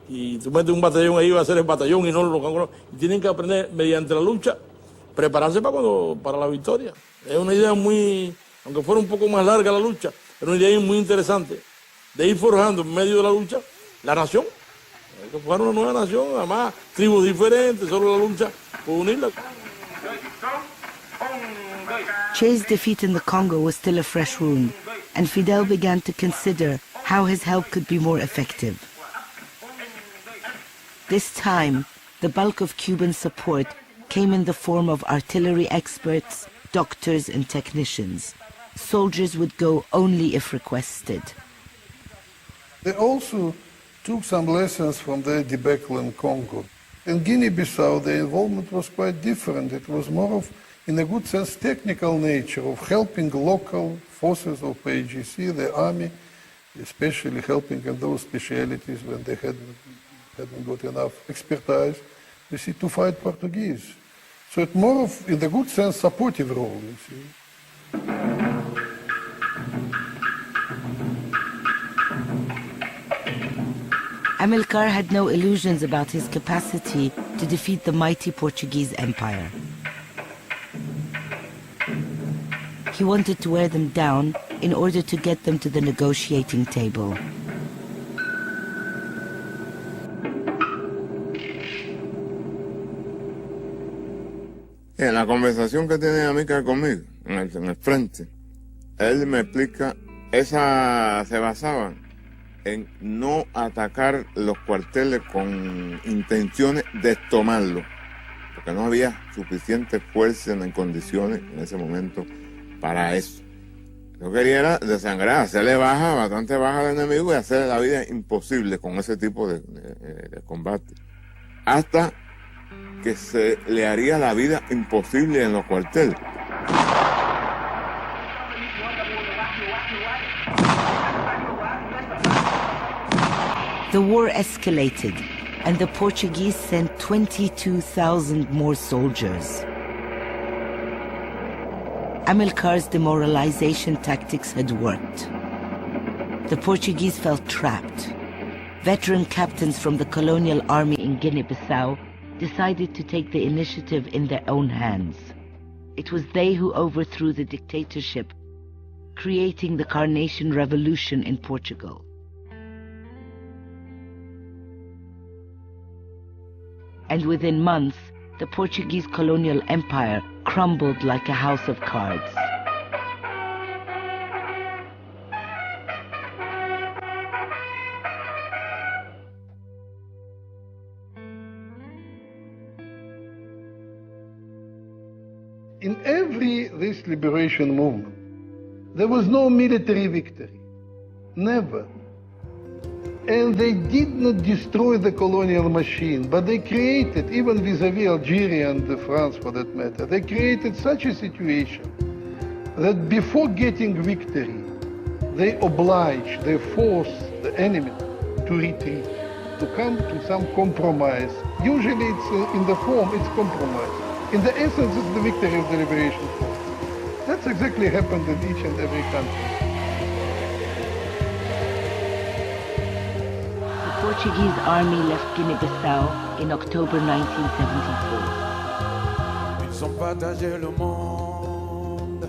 Y tú metes un batallón ahí, va a ser el batallón y no los canguros. Y tienen que aprender mediante la lucha prepararse para la victoria. Es una idea muy, aunque fuera un poco más larga la lucha, era una idea muy interesante de ir forjando en medio de la lucha la nación. Que fuera una nueva nación, además tribus diferentes, solo la lucha por unirla. Che's defeat in the Congo was still a fresh wound, and Fidel began to consider how his help could be more effective. This time, the bulk of Cuban support came in the form of artillery experts, doctors and technicians. Soldiers would go only if requested. They also took some lessons from their debacle in Congo. In Guinea-Bissau, the involvement was quite different. It was more of, in a good sense, technical nature of helping local forces of AGC, the army, especially helping in those specialities when they hadn't got enough expertise, you see, to fight Portuguese. So it's more of, in a good sense, supportive role, you see. Amilcar had no illusions about his capacity to defeat the mighty Portuguese Empire. He wanted to wear them down in order to get them to the negotiating table. En la conversación que tiene Amilcar conmigo, en el frente, él me explica, se basaban en no atacar los cuarteles con intenciones de tomarlos, porque no había suficiente fuerza en condiciones en ese momento para eso. Lo que quería era desangrar, hacerle bastante baja al enemigo y hacerle la vida imposible con ese tipo de combate. Hasta que se le haría la vida imposible en los cuarteles. The war escalated, and the Portuguese sent 22,000 more soldiers. Amilcar's demoralization tactics had worked. The Portuguese felt trapped. Veteran captains from the colonial army in Guinea-Bissau decided to take the initiative in their own hands. It was they who overthrew the dictatorship, creating the Carnation Revolution in Portugal. And within months, the Portuguese colonial empire crumbled like a house of cards. In this liberation movement, there was no military victory. Never. And they did not destroy the colonial machine, but they created, even vis-à-vis Algeria and France for that matter, they created such a situation that before getting victory, they force the enemy to retreat, to come to some compromise. Usually it's in the form, it's compromise. In the essence, it's the victory of the liberation force. That's exactly happened in each and every country. The Portuguese army left Guinea-Bissau in October 1974. Ils ont partagé le monde,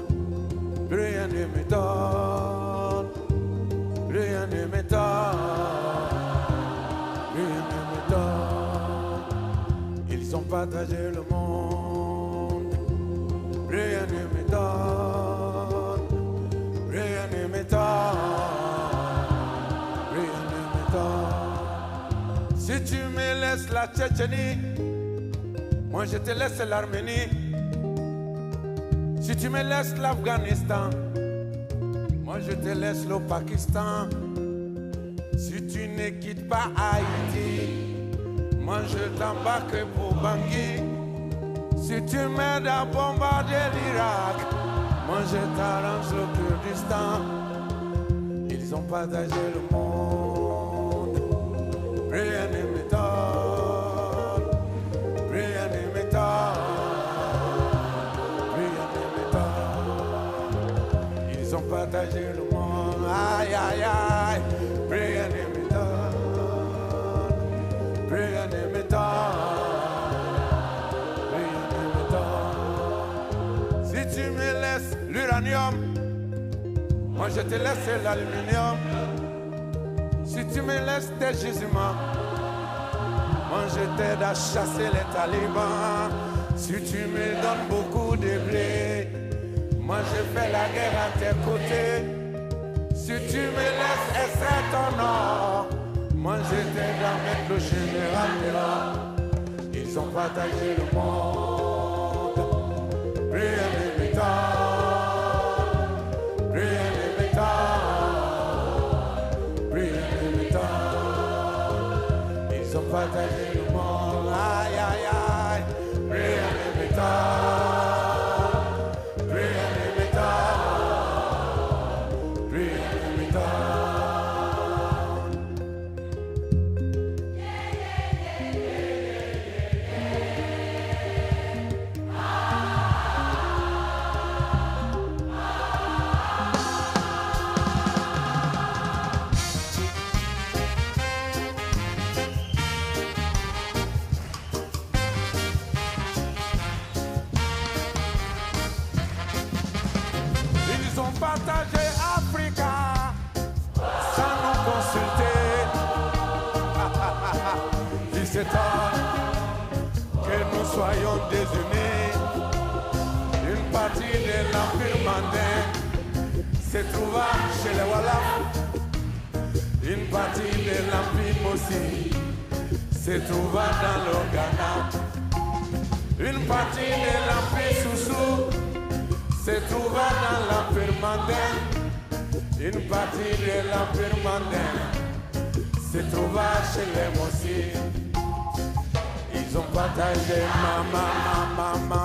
rien ne m'étonne, rien ne m'étonne, rien ne m'étonne. Ils ont partagé le monde, rien ne m'étonne, rien ne m'étonne, rien ne m'étonne. Si tu me laisses la Tchétchénie, moi je te laisse l'Arménie. Si tu me laisses l'Afghanistan, moi je te laisse le Pakistan. Si tu ne quittes pas Haïti, moi je t'embarque pour Bangui. Si tu m'aides à bombarder l'Irak, moi je t'arrange le Kurdistan. Ils ont partagé le monde, rien ne m'étonne, rien ne m'étonne, rien ne m'étonne. Ils ont partagé le monde, aïe aïe aïe, rien ne m'étonne, rien ne m'étonne, rien ne m'étonne. l'uranium, moi je te laisse l'aluminium. Si tu me laisses tes gisements, moi je t'aide à chasser les talibans. Si tu me donnes beaucoup de blé, moi je fais la guerre à tes côtés. Si tu me laisses extraire ton or, moi je t'aide à mettre le général dehors. Ils ont partagé le monde, rien ne m'étonne, rien ne m'étonne, rien ne m'étonne. Ils ont partagé le monde, aïe aïe aïe, rien ne m'étonne, rien ne m'étonne, rien ne m'étonne. Ils ont partagé Africa sans nous consulter. Ils s'étonnent que nous soyons désunis. Une partie de l'Empire mandin se trouva chez les Wallachs. Une partie de l'Empire aussi se trouva dans le Ghana. Une partie de l'Empire Soussou se trouva dans l'Empire mandin. Une partie de l'Empire mandin se trouva chez les Mossi. Ils ont partagé ma